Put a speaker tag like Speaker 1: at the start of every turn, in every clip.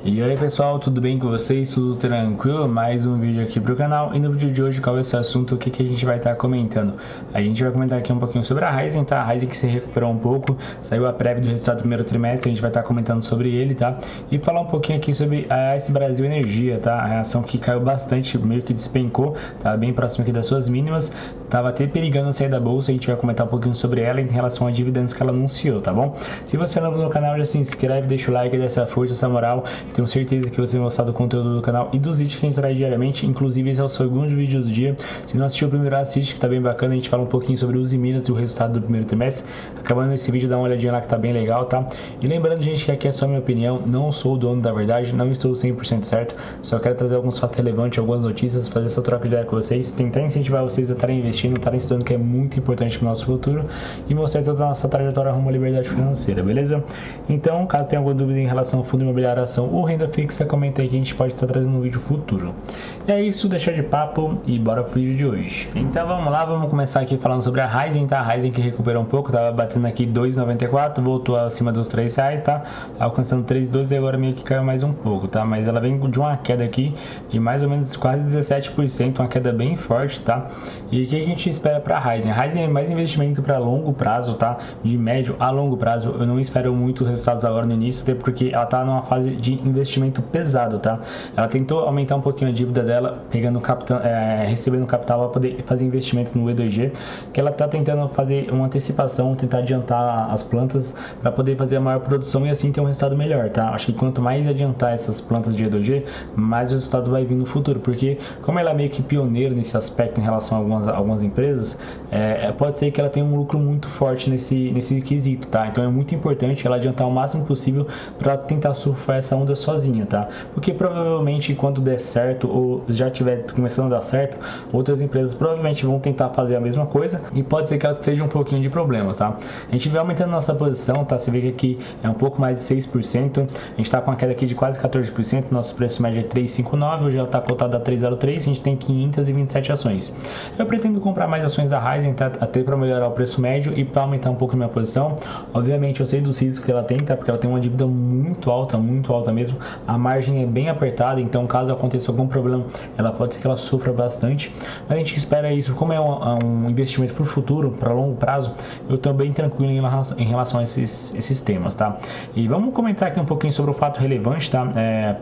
Speaker 1: E aí pessoal, tudo bem com vocês? Tudo tranquilo? Mais um vídeo aqui pro canal. E no vídeo de hoje, qual é esse assunto? O que a gente vai estar comentando? A gente vai comentar aqui um pouquinho sobre a Ryzen, tá? A Ryzen que se recuperou um pouco, saiu a prévia do resultado do primeiro trimestre, a gente vai estar comentando sobre ele, tá? E falar um pouquinho aqui sobre a AS Brasil Energia, tá? A reação que caiu bastante, meio que despencou, tá bem próximo aqui das suas mínimas, tava até perigando sair da bolsa. A gente vai comentar um pouquinho sobre ela em relação a dividendos que ela anunciou, tá bom? Se você é novo no canal, já se inscreve, deixa o like, dá essa força, essa moral. Tenho certeza que você vai gostar do conteúdo do canal e dos vídeos que a gente traz diariamente. Inclusive esse é o segundo vídeo do dia. Se não assistiu o primeiro, assiste, que tá bem bacana. A gente fala um pouquinho sobre os Minas e o resultado do primeiro trimestre. Acabando esse vídeo, dá uma olhadinha lá que tá bem legal, tá? E lembrando, gente, que aqui é só minha opinião, não sou o dono da verdade, não estou 100% certo, só quero trazer alguns fatos relevantes, algumas notícias, fazer essa troca de ideia com vocês, tentar incentivar vocês a estarem investindo, estarem estudando, que é muito importante pro nosso futuro, e mostrar toda a nossa trajetória rumo à liberdade financeira, beleza? Então, caso tenha alguma dúvida em relação ao fundo imobiliário, ação ou renda fixa, comenta aí que a gente pode estar trazendo um vídeo futuro. E é isso, deixa de papo e bora pro vídeo de hoje. Então vamos lá, vamos começar aqui falando sobre a Ryzen, tá? A Ryzen que recuperou um pouco, tava batendo aqui 2,94, voltou acima dos R$3, tá? Alcançando 3,12 e agora meio que caiu mais um pouco, tá? Mas ela vem de uma queda aqui de mais ou menos quase 17%, uma queda bem forte, tá? E o que a gente espera para a Ryzen? A Ryzen é mais investimento para longo prazo, tá? De médio a longo prazo. Eu não espero muito resultados agora no início, até porque ela tá numa fase de investimento pesado, tá? Ela tentou aumentar um pouquinho a dívida dela, pegando capital, recebendo capital para poder fazer investimento no E2G, que ela tá tentando fazer uma antecipação, tentar adiantar as plantas para poder fazer a maior produção e assim ter um resultado melhor, tá? Acho que quanto mais adiantar essas plantas de E2G, mais o resultado vai vir no futuro, porque como ela é meio que pioneira nesse aspecto em relação a algumas empresas, pode ser que ela tenha um lucro muito forte nesse quesito, tá? Então é muito importante ela adiantar o máximo possível para tentar surfar essa onda sozinha, tá? Porque provavelmente quando der certo ou já tiver começando a dar certo, outras empresas provavelmente vão tentar fazer a mesma coisa e pode ser que elas estejam um pouquinho de problemas, tá? A gente vai aumentando nossa posição, tá? Você vê que aqui é um pouco mais de 6%, a gente tá com uma queda aqui de quase 14%, nosso preço médio é 3,59, hoje ela tá cotada a 3,03, a gente tem 527 ações. Eu pretendo comprar mais ações da Ryzen, tá? Até para melhorar o preço médio e para aumentar um pouco a minha posição. Obviamente eu sei dos riscos que ela tem, tá? Porque ela tem uma dívida muito alta mesmo, a margem é bem apertada, então caso aconteça algum problema, ela pode ser que ela sofra bastante, mas a gente espera isso, como é um investimento para o futuro, para longo prazo, eu estou bem tranquilo em relação a esses temas, tá? E vamos comentar aqui um pouquinho sobre o fato relevante, tá?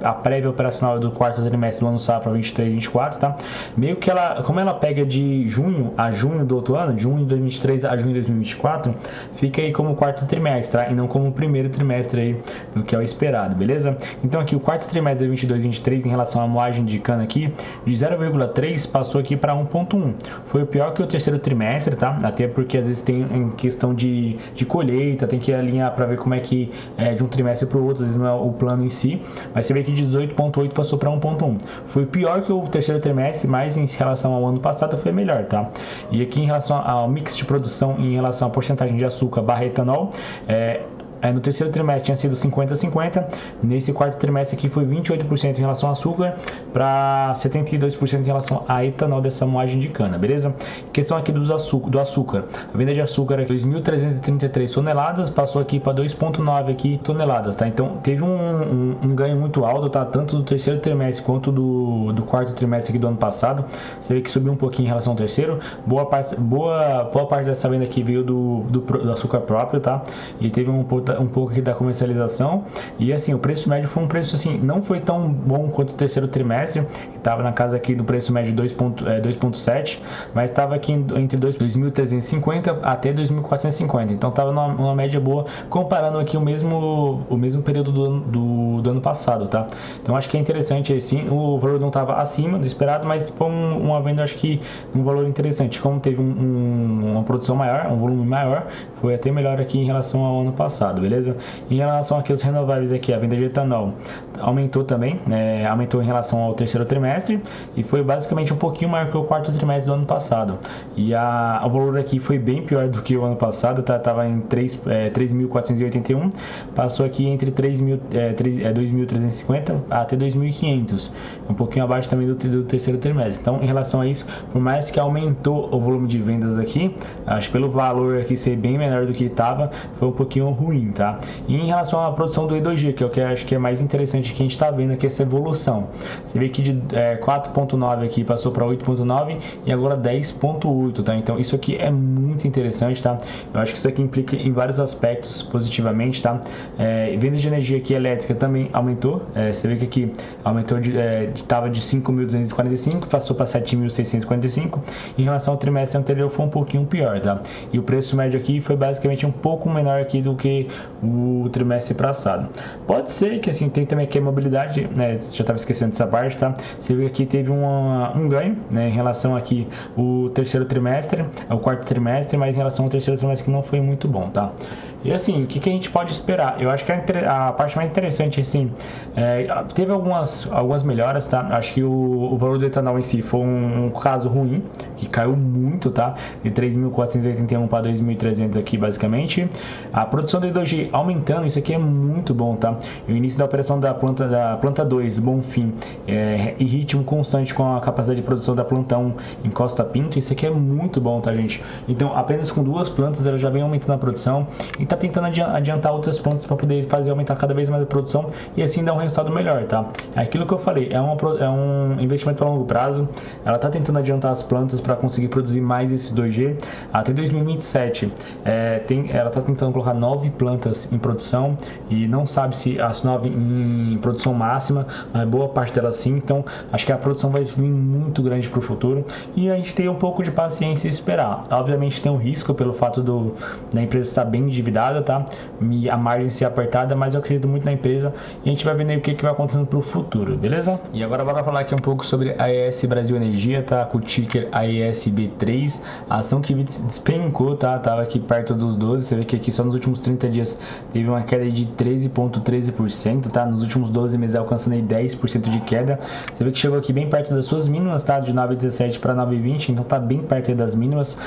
Speaker 1: A prévia operacional do quarto trimestre do ano safra 23/24, tá? Meio que como ela pega de junho a junho do outro ano, de junho de 2023 a junho de 2024, fica aí como quarto trimestre, tá? E não como o primeiro trimestre aí do que é o esperado, beleza? Então aqui o quarto trimestre de 22/23 em relação à moagem de cana aqui, de 0,3 passou aqui para 1,1. Foi pior que o terceiro trimestre, tá? Até porque às vezes tem em questão de colheita, tem que alinhar para ver como é que é de um trimestre para o outro, às vezes não é o plano em si, mas você vê que de 18,8 passou para 1,1. Foi pior que o terceiro trimestre, mas em relação ao ano passado foi melhor, tá? E aqui em relação ao mix de produção, em relação à porcentagem de açúcar barra etanol, no terceiro trimestre tinha sido 50-50, nesse quarto trimestre aqui foi 28% em relação ao açúcar para 72% em relação a etanol dessa moagem de cana, beleza? Questão aqui do açúcar, a venda de açúcar é 2.333 toneladas, passou aqui para 2,9 aqui toneladas, tá? Então teve um ganho muito alto, tá? Tanto do terceiro trimestre quanto do quarto trimestre aqui do ano passado, você vê que subiu um pouquinho em relação ao terceiro, boa parte dessa venda aqui veio do açúcar próprio, tá? E teve um pouco aqui da comercialização e assim, o preço médio foi um preço assim, não foi tão bom quanto o terceiro trimestre, que estava na casa aqui do preço médio 2,7, mas estava aqui entre 2.350 até 2.450, então estava numa média boa, comparando aqui o mesmo período do ano passado, tá? Então acho que é interessante assim, o valor não estava acima do esperado, mas foi uma venda, acho que um valor interessante, como teve uma produção maior, um volume maior, foi até melhor aqui em relação ao ano passado, beleza? Em relação aqui aos renováveis aqui, a venda de etanol aumentou também, aumentou em relação ao terceiro trimestre e foi basicamente um pouquinho maior que o quarto trimestre do ano passado. E o valor aqui foi bem pior do que o ano passado, tá? Tava em 3.481, passou aqui entre 2.350 até 2.500, um pouquinho abaixo também do terceiro trimestre. Então, em relação a isso, por mais que aumentou o volume de vendas aqui, acho que pelo valor aqui ser bem menor do que estava, foi um pouquinho ruim, ruim, tá? E em relação à produção do E2G, que é o que eu acho que é mais interessante que a gente está vendo aqui, essa evolução. Você vê que de 4.9 aqui passou para 8.9 e agora 10.8, tá? Então isso aqui é muito interessante, tá? Eu acho que isso aqui implica em vários aspectos positivamente, tá? Venda de energia aqui elétrica também aumentou. Você vê que aqui aumentou estava de 5.245, passou para 7.645. Em relação ao trimestre anterior foi um pouquinho pior, tá? E o preço médio aqui foi basicamente um pouco menor aqui do que o trimestre passado. Pode ser que assim, tem também aqui a mobilidade, né? Já estava esquecendo dessa parte, tá? Você vê que aqui teve um ganho, né? Em relação aqui o terceiro trimestre, o quarto trimestre, mas em relação ao terceiro trimestre que não foi muito bom, tá? E assim, o que a gente pode esperar? Eu acho que a parte mais interessante, assim, teve algumas melhoras, tá? Acho que o valor do etanol em si foi um caso ruim, que caiu muito, tá? De 3.481 para 2.300 aqui, basicamente. A produção do E2G aumentando, isso aqui é muito bom, tá? E o início da operação da planta 2, Bonfim, e ritmo constante com a capacidade de produção da planta 1 em Costa Pinto, isso aqui é muito bom, tá, gente? Então, apenas com 2 plantas, ela já vem aumentando a produção e tá tentando adiantar outras plantas para poder fazer aumentar cada vez mais a produção e assim dar um resultado melhor, tá? É aquilo que eu falei, é um investimento para longo prazo. Ela tá tentando adiantar as plantas para conseguir produzir mais esse 2G. Até 2027, ela tá tentando colocar 9 plantas em produção e não sabe se as 9 em produção máxima, mas boa parte delas sim. Então, acho que a produção vai vir muito grande para o futuro e a gente tem um pouco de paciência e esperar. Obviamente tem um risco pelo fato da empresa estar bem endividada, tá? A margem ser apertada, mas eu acredito muito na empresa e a gente vai vendo aí o que vai acontecendo pro futuro, beleza? E agora bora falar aqui um pouco sobre a AES Brasil Energia, tá? Com o ticker AESB3, a ação que despencou, tá? Tava aqui perto dos 12, você vê que aqui só nos últimos 30 dias teve uma queda de 13,13%, tá? Nos últimos 12 meses alcançando aí 10% de queda. Você vê que chegou aqui bem perto das suas mínimas, tá? De 9,17 para 9,20, então tá bem perto das mínimas.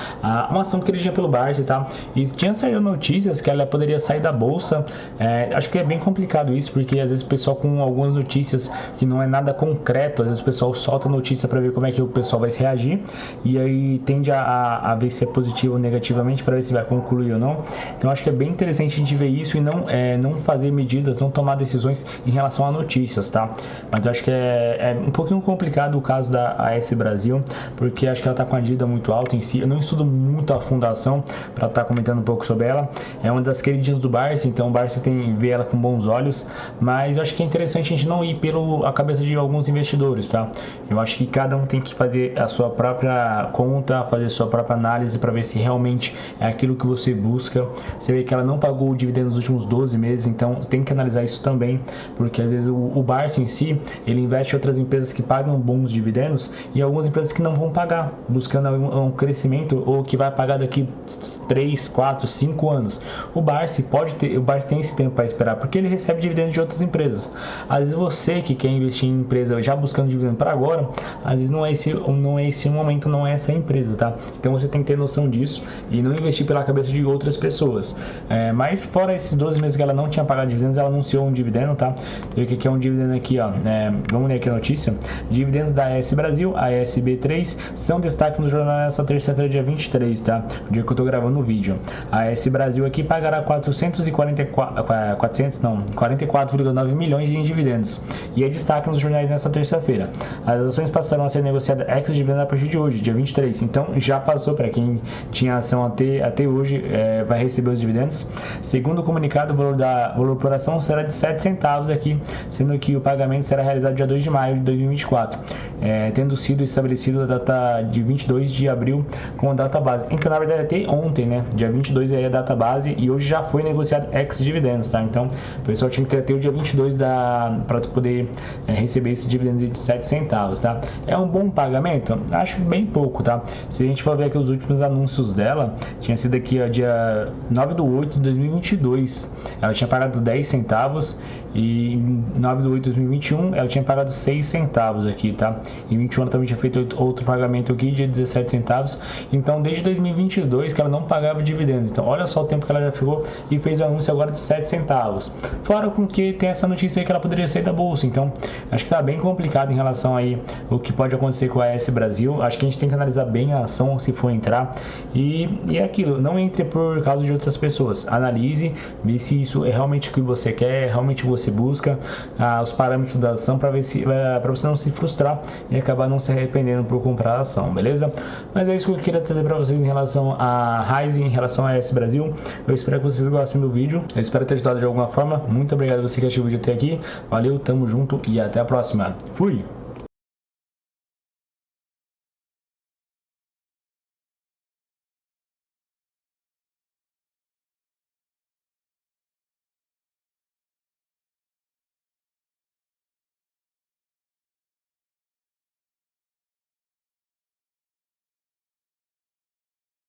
Speaker 1: Uma ação que dirigida pelo Barsi, tá? E tinha saído notícias que ela poderia sair da bolsa. Acho que é bem complicado isso, porque às vezes o pessoal com algumas notícias que não é nada concreto, às vezes o pessoal solta notícia para ver como é que o pessoal vai se reagir e aí tende a ver se é positivo ou negativamente para ver se vai concluir ou não. Então acho que é bem interessante a gente ver isso e não fazer medidas, não tomar decisões em relação a notícias, tá? Mas eu acho que é um pouquinho complicado o caso da AES Brasil, porque acho que ela tá com a dívida muito alta em si. Eu não estudo muito a fundação para estar comentando um pouco sobre ela. É uma das queridinhas do Barsi, então o Barsi vê ela com bons olhos, mas eu acho que é interessante a gente não ir pela cabeça de alguns investidores, tá? Eu acho que cada um tem que fazer a sua própria conta, fazer a sua própria análise para ver se realmente é aquilo que você busca. Você vê que ela não pagou o dividendo nos últimos 12 meses, então tem que analisar isso também, porque às vezes o Barsi em si, ele investe em outras empresas que pagam bons dividendos e algumas empresas que não vão pagar, buscando um crescimento ou que vai pagar daqui 3, 4, 5 anos. O Barsi tem esse tempo para esperar, porque ele recebe dividendos de outras empresas. Às vezes você que quer investir em empresa já buscando dividendo para agora, às vezes não é esse momento, não é essa empresa, tá? Então você tem que ter noção disso e não investir pela cabeça de outras pessoas. Mas fora esses 12 meses que ela não tinha pagado dividendos, ela anunciou um dividendo, tá? Você vê o que é um dividendo aqui, ó. Vamos ler aqui a notícia. Dividendos da AES Brasil, AESB3, são destaques no jornal nessa terça-feira, dia 23, tá? O dia que eu tô gravando o vídeo. A AES Brasil aqui pagará 44,9 milhões em dividendos e é destaque nos jornais nesta terça-feira. As ações passarão a ser negociadas ex-dividendo a partir de hoje, dia 23. Então já passou para quem tinha ação até hoje, vai receber os dividendos. Segundo o comunicado, o valor por ação será de 7 centavos aqui, sendo que o pagamento será realizado dia 2 de maio de 2024, tendo sido estabelecido a data de 22 de abril como data base. Então na verdade até ontem, né, dia 22 é a data base e hoje já foi negociado ex-dividendos, tá? Então o pessoal tinha que ter até o dia 22 para poder receber esse dividendo de 7 centavos, tá? É um bom pagamento? Acho bem pouco, tá? Se a gente for ver aqui os últimos anúncios dela, tinha sido aqui ó, dia 9/8 de 2022, ela tinha pagado 10 centavos e em 9/8 de 2021 ela tinha pagado 6 centavos aqui, tá? Em 21 ela também tinha feito outro pagamento aqui de 17 centavos. Então desde 2022 que ela não pagava dividendos. Então olha só o tempo que ela já ficou e fez o anúncio agora de 7 centavos. Fora com que tem essa notícia aí que ela poderia sair da bolsa. Então, acho que tá bem complicado em relação aí o que pode acontecer com a AS Brasil. Acho que a gente tem que analisar bem a ação se for entrar. E é aquilo, não entre por causa de outras pessoas. Analise, vê se isso é realmente o que você quer, é realmente o que você busca, os parâmetros da ação, para ver se para você não se frustrar e acabar não se arrependendo por comprar a ação, beleza? Mas é isso que eu queria trazer para vocês em relação a Ryzen, em relação a AS Brasil. Eu espero que vocês gostem do vídeo. Eu espero ter ajudado de alguma forma. Muito obrigado a você que assistiu o vídeo até aqui. Valeu, tamo junto e até a próxima. Fui!